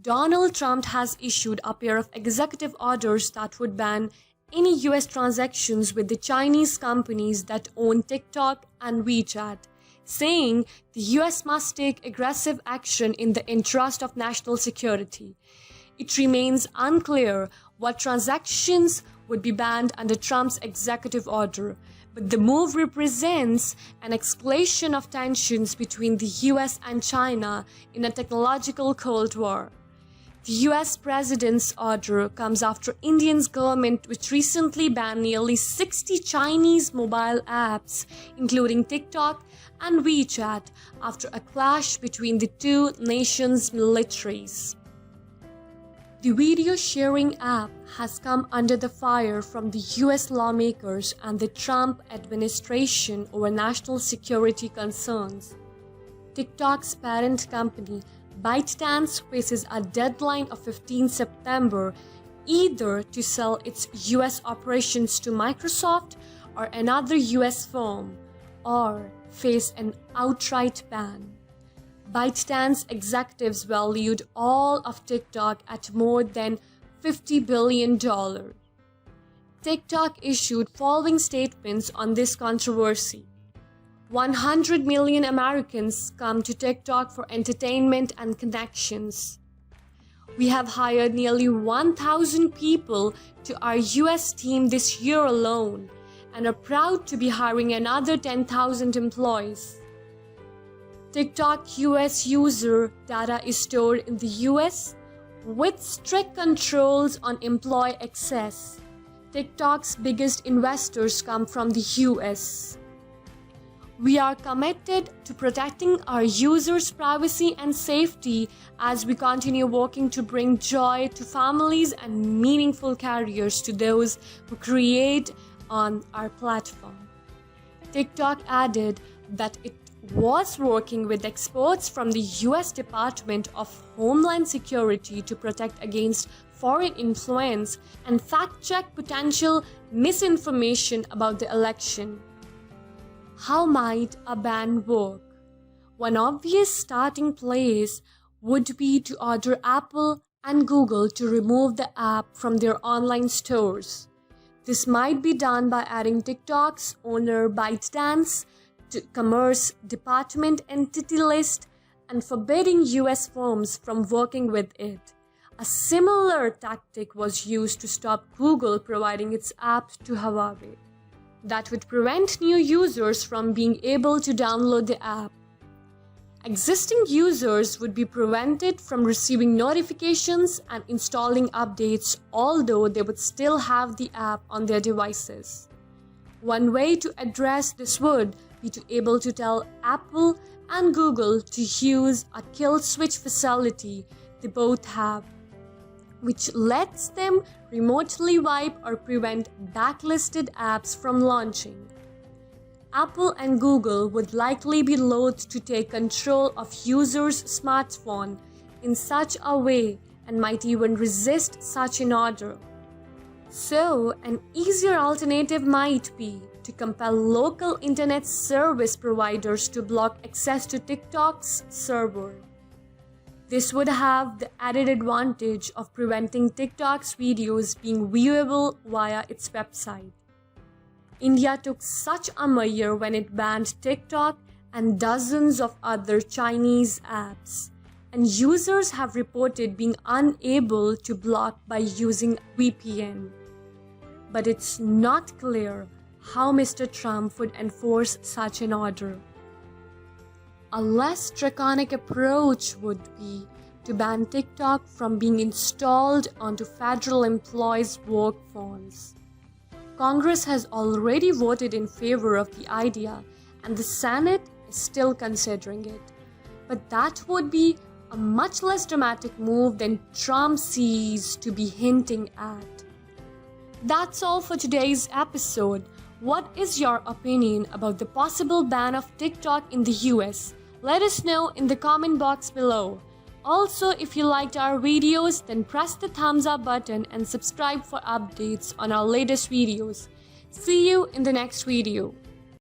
Donald Trump has issued a pair of executive orders that would ban any US transactions with the Chinese companies that own TikTok and WeChat, saying the US must take aggressive action in the interest of national security. It remains unclear what transactions would be banned under Trump's executive order, but the move represents an escalation of tensions between the US and China in a technological Cold War. The US president's order comes after India's government, which recently banned nearly 60 Chinese mobile apps, including TikTok and WeChat, after a clash between the two nations' militaries. The video sharing app has come under the fire from the US lawmakers and the Trump administration over national security concerns. TikTok's parent company, ByteDance, faces a deadline of 15 September either to sell its US operations to Microsoft or another US firm, or face an outright ban. ByteDance executives valued all of TikTok at more than $50 billion. TikTok issued following statements on this controversy. 100 million Americans come to TikTok for entertainment and connections. We have hired nearly 1,000 people to our US team this year alone and are proud to be hiring another 10,000 employees. TikTok US user data is stored in the US with strict controls on employee access. TikTok's biggest investors come from the US. We are committed to protecting our users' privacy and safety as we continue working to bring joy to families and meaningful careers to those who create on our platform. TikTok added that it was working with experts from the US Department of Homeland Security to protect against foreign influence and fact-check potential misinformation about the election. How might a ban work? One obvious starting place would be to order Apple and Google to remove the app from their online stores. This might be done by adding TikTok's owner ByteDance to Commerce Department entity list and forbidding US firms from working with it. A similar tactic was used to stop Google providing its app to Huawei. That would prevent new users from being able to download the app. Existing users would be prevented from receiving notifications and installing updates, although they would still have the app on their devices. One way to address this would be to be able to tell Apple and Google to use a kill switch facility they both have, which lets them remotely wipe or prevent blacklisted apps from launching. Apple and Google would likely be loath to take control of users' smartphone in such a way and might even resist such an order. So, an easier alternative might be to compel local internet service providers to block access to TikTok's server. This would have the added advantage of preventing TikTok's videos being viewable via its website. India took such a measure when it banned TikTok and dozens of other Chinese apps, and users have reported being unable to block by using VPN. But it's not clear how Mr. Trump would enforce such an order. A less draconic approach would be to ban TikTok from being installed onto federal employees' work phones. Congress has already voted in favor of the idea, and the Senate is still considering it. But that would be a much less dramatic move than Trump seems to be hinting at. That's all for today's episode. What is your opinion about the possible ban of TikTok in the US? Let us know in the comment box below. Also, if you liked our videos, then press the thumbs up button and subscribe for updates on our latest videos. See you in the next video.